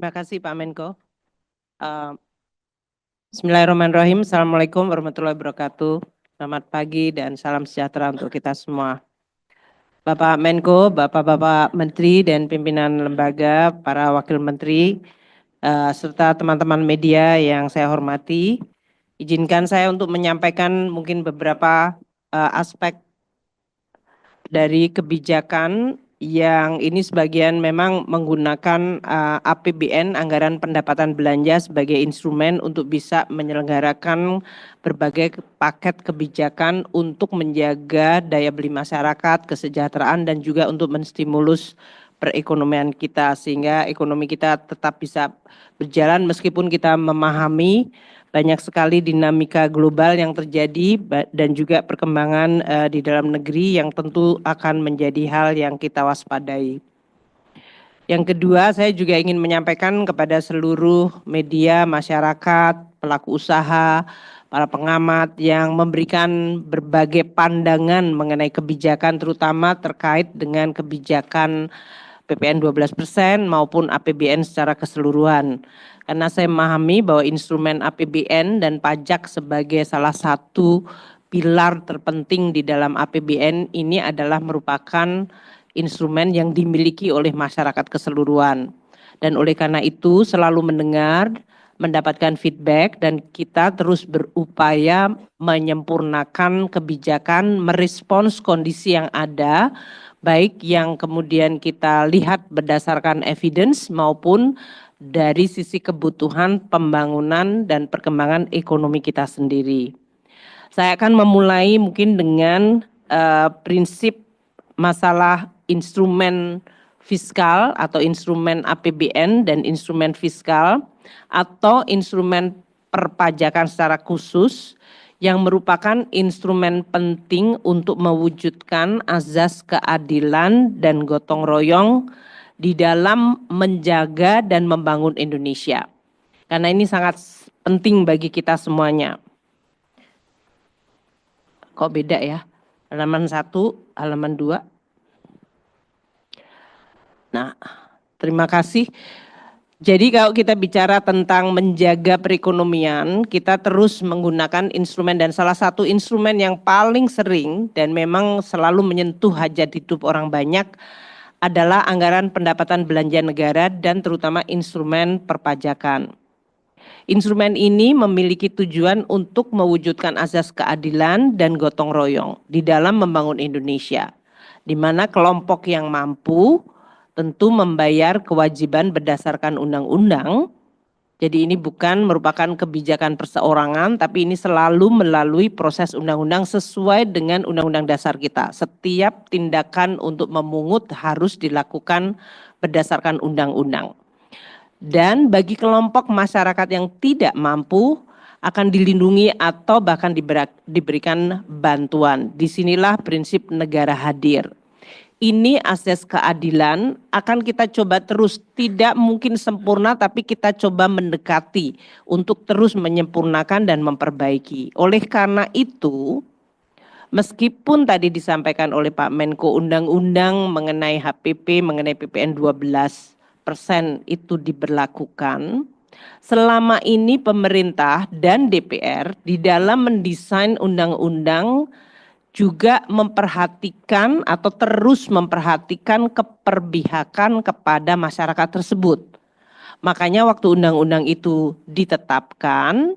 Terima kasih Pak Menko. Bismillahirrahmanirrahim. Assalamualaikum warahmatullahi wabarakatuh. Selamat pagi dan salam sejahtera untuk kita semua. Bapak Menko, Bapak-Bapak Menteri dan pimpinan lembaga, para wakil menteri, serta teman-teman media yang saya hormati, izinkan saya untuk menyampaikan mungkin beberapa aspek dari kebijakan yang ini sebagian memang menggunakan APBN, anggaran pendapatan belanja, sebagai instrumen untuk bisa menyelenggarakan berbagai paket kebijakan untuk menjaga daya beli masyarakat, kesejahteraan, dan juga untuk menstimulus perekonomian kita sehingga ekonomi kita tetap bisa berjalan meskipun kita memahami banyak sekali dinamika global yang terjadi dan juga perkembangan di dalam negeri yang tentu akan menjadi hal yang kita waspadai. Yang kedua, saya juga ingin menyampaikan kepada seluruh media, masyarakat, pelaku usaha, para pengamat yang memberikan berbagai pandangan mengenai kebijakan terutama terkait dengan kebijakan PPN 12% maupun APBN secara keseluruhan. Karena saya memahami bahwa instrumen APBN dan pajak sebagai salah satu pilar terpenting di dalam APBN ini adalah merupakan instrumen yang dimiliki oleh masyarakat keseluruhan. Dan oleh karena itu selalu mendengar, mendapatkan feedback, dan kita terus berupaya menyempurnakan kebijakan, merespons kondisi yang ada, baik yang kemudian kita lihat berdasarkan evidence maupun dari sisi kebutuhan pembangunan dan perkembangan ekonomi kita sendiri. Saya akan memulai mungkin dengan prinsip masalah instrumen fiskal atau instrumen APBN dan instrumen fiskal atau instrumen perpajakan secara khusus yang merupakan instrumen penting untuk mewujudkan azas keadilan dan gotong royong di dalam menjaga dan membangun Indonesia. Karena ini sangat penting bagi kita semuanya. Kok beda ya? Halaman 1, halaman 2. Nah, terima kasih. Jadi kalau kita bicara tentang menjaga perekonomian, kita terus menggunakan instrumen, dan salah satu instrumen yang paling sering dan memang selalu menyentuh hajat hidup orang banyak adalah anggaran pendapatan belanja negara dan terutama instrumen perpajakan. Instrumen ini memiliki tujuan untuk mewujudkan azas keadilan dan gotong royong di dalam membangun Indonesia, di mana kelompok yang mampu tentu membayar kewajiban berdasarkan undang-undang. Jadi ini bukan merupakan kebijakan perseorangan, tapi ini selalu melalui proses undang-undang sesuai dengan undang-undang dasar kita. Setiap tindakan untuk memungut harus dilakukan berdasarkan undang-undang. Dan bagi kelompok masyarakat yang tidak mampu akan dilindungi atau bahkan diberikan bantuan. Disinilah prinsip negara hadir. Ini asas keadilan akan kita coba terus, tidak mungkin sempurna tapi kita coba mendekati untuk terus menyempurnakan dan memperbaiki. Oleh karena itu, meskipun tadi disampaikan oleh Pak Menko undang-undang mengenai HPP, mengenai PPN 12% itu diberlakukan, selama ini pemerintah dan DPR di dalam mendesain undang-undang juga memperhatikan atau terus memperhatikan keperpihakan kepada masyarakat tersebut. Makanya waktu undang-undang itu ditetapkan,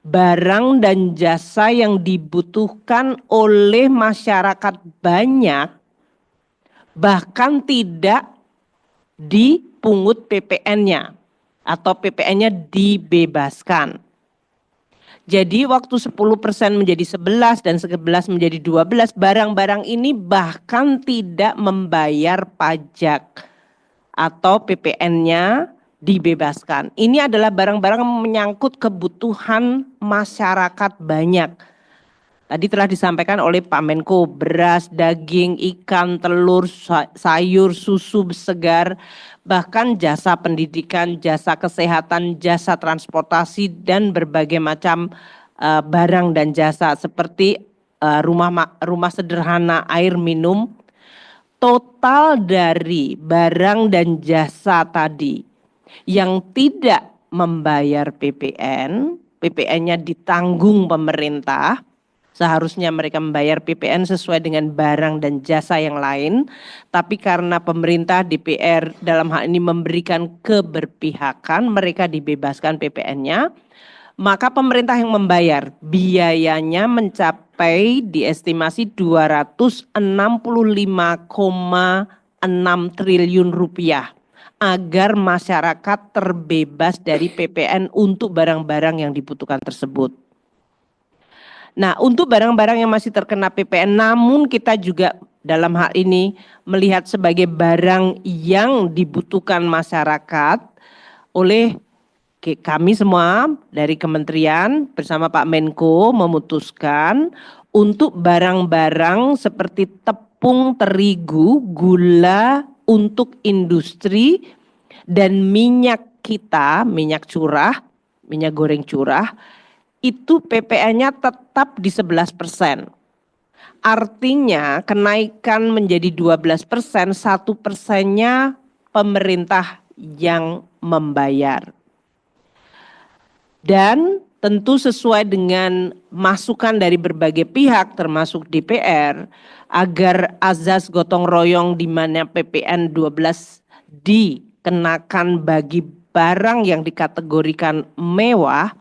barang dan jasa yang dibutuhkan oleh masyarakat banyak bahkan tidak dipungut PPN-nya atau PPN-nya dibebaskan. Jadi waktu 10% menjadi 11 dan 11 menjadi 12, barang-barang ini bahkan tidak membayar pajak atau PPN-nya dibebaskan. Ini adalah barang-barang yang menyangkut kebutuhan masyarakat banyak. Tadi telah disampaikan oleh Pak Menko, beras, daging, ikan, telur, sayur, susu segar, bahkan jasa pendidikan, jasa kesehatan, jasa transportasi, dan berbagai macam barang dan jasa seperti rumah sederhana, air minum. Total dari barang dan jasa tadi yang tidak membayar PPN, PPN-nya ditanggung pemerintah, seharusnya mereka membayar PPN sesuai dengan barang dan jasa yang lain, tapi karena pemerintah DPR dalam hal ini memberikan keberpihakan, mereka dibebaskan PPN-nya, maka pemerintah yang membayar. Biayanya mencapai diestimasi 265,6 triliun rupiah agar masyarakat terbebas dari PPN untuk barang-barang yang dibutuhkan tersebut. Nah, untuk barang-barang yang masih terkena PPN, namun kita juga dalam hal ini melihat sebagai barang yang dibutuhkan masyarakat oleh kami semua dari kementerian bersama Pak Menko memutuskan untuk barang-barang seperti tepung terigu, gula untuk industri dan minyak kita, minyak curah, minyak goreng curah, itu PPN-nya tetap di 11%. Artinya kenaikan menjadi 12%, 1%-nya pemerintah yang membayar. Dan tentu sesuai dengan masukan dari berbagai pihak termasuk DPR agar azas gotong royong di mana PPN 12 dikenakan bagi barang yang dikategorikan mewah,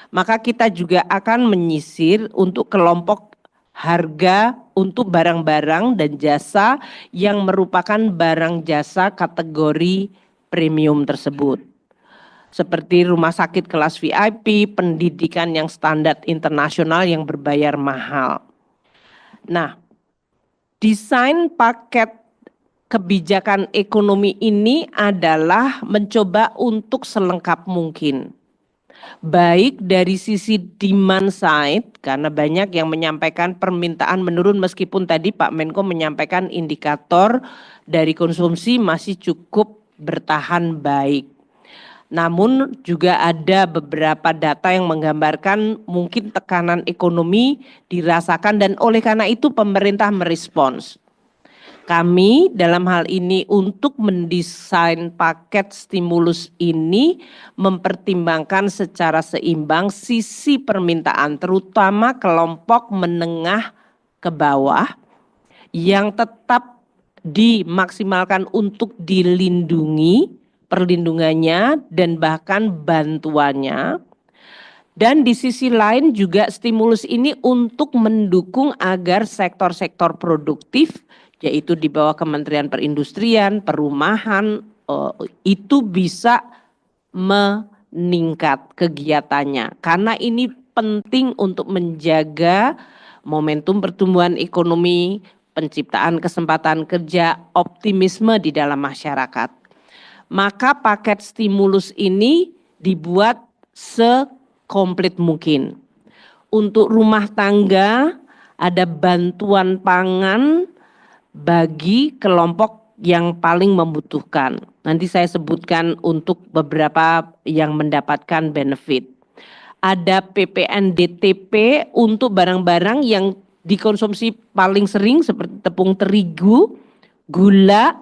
maka kita juga akan menyisir untuk kelompok harga untuk barang-barang dan jasa yang merupakan barang jasa kategori premium tersebut. Seperti rumah sakit kelas VIP, pendidikan yang standar internasional yang berbayar mahal. Nah, desain paket kebijakan ekonomi ini adalah mencoba untuk selengkap mungkin. Baik dari sisi demand side, karena banyak yang menyampaikan permintaan menurun meskipun tadi Pak Menko menyampaikan indikator dari konsumsi masih cukup bertahan baik. Namun juga ada beberapa data yang menggambarkan mungkin tekanan ekonomi dirasakan dan oleh karena itu pemerintah merespons. Kami dalam hal ini untuk mendesain paket stimulus ini mempertimbangkan secara seimbang sisi permintaan terutama kelompok menengah ke bawah yang tetap dimaksimalkan untuk dilindungi perlindungannya dan bahkan bantuannya. Dan di sisi lain juga stimulus ini untuk mendukung agar sektor-sektor produktif yaitu di bawah Kementerian Perindustrian, Perumahan itu bisa meningkat kegiatannya. Karena ini penting untuk menjaga momentum pertumbuhan ekonomi, penciptaan kesempatan kerja, optimisme di dalam masyarakat. Maka paket stimulus ini dibuat sekomplit mungkin. Untuk rumah tangga ada bantuan pangan bagi kelompok yang paling membutuhkan. Nanti saya sebutkan untuk beberapa yang mendapatkan benefit. Ada PPN DTP untuk barang-barang yang dikonsumsi paling sering seperti tepung terigu, gula,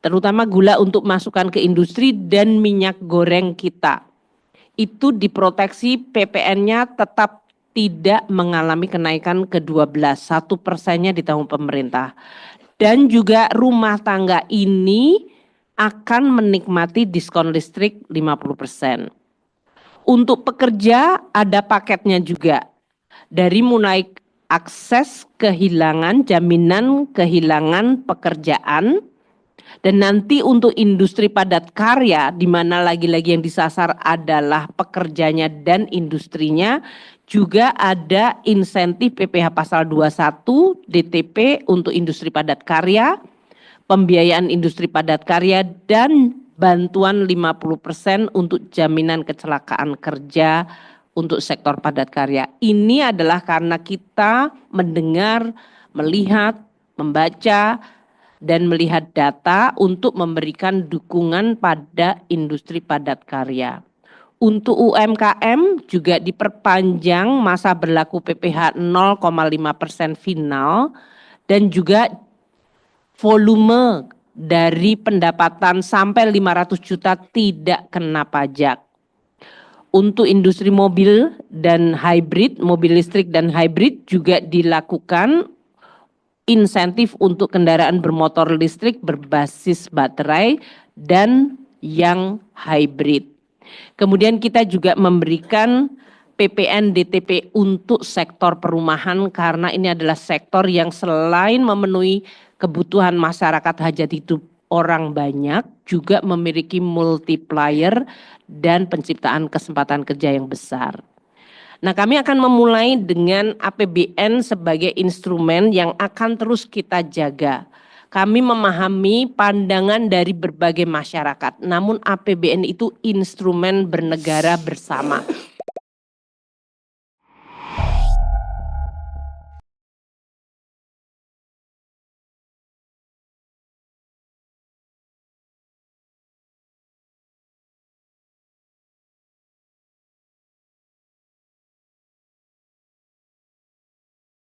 terutama gula untuk masukan ke industri dan minyak goreng kita. Itu diproteksi PPN-nya tetap tidak mengalami kenaikan ke-12, 1%-nya ditanggung pemerintah. Dan juga rumah tangga ini akan menikmati diskon listrik 50%. Untuk pekerja ada paketnya juga. Dari mulai akses kehilangan, jaminan kehilangan pekerjaan, dan nanti untuk industri padat karya di mana lagi-lagi yang disasar adalah pekerjanya dan industrinya, juga ada insentif PPh pasal 21 DTP untuk industri padat karya, pembiayaan industri padat karya dan bantuan 50% untuk jaminan kecelakaan kerja untuk sektor padat karya. Ini adalah karena kita mendengar, melihat, membaca dan melihat data untuk memberikan dukungan pada industri padat karya. Untuk UMKM juga diperpanjang masa berlaku PPh 0,5% final dan juga volume dari pendapatan sampai 500 juta tidak kena pajak. Untuk industri mobil dan hybrid, mobil listrik dan hybrid juga dilakukan insentif untuk kendaraan bermotor listrik berbasis baterai dan yang hybrid. Kemudian kita juga memberikan PPN DTP untuk sektor perumahan karena ini adalah sektor yang selain memenuhi kebutuhan masyarakat hajat hidup orang banyak, juga memiliki multiplier dan penciptaan kesempatan kerja yang besar. Nah, kami akan memulai dengan APBN sebagai instrumen yang akan terus kita jaga. Kami memahami pandangan dari berbagai masyarakat, namun APBN itu instrumen bernegara bersama.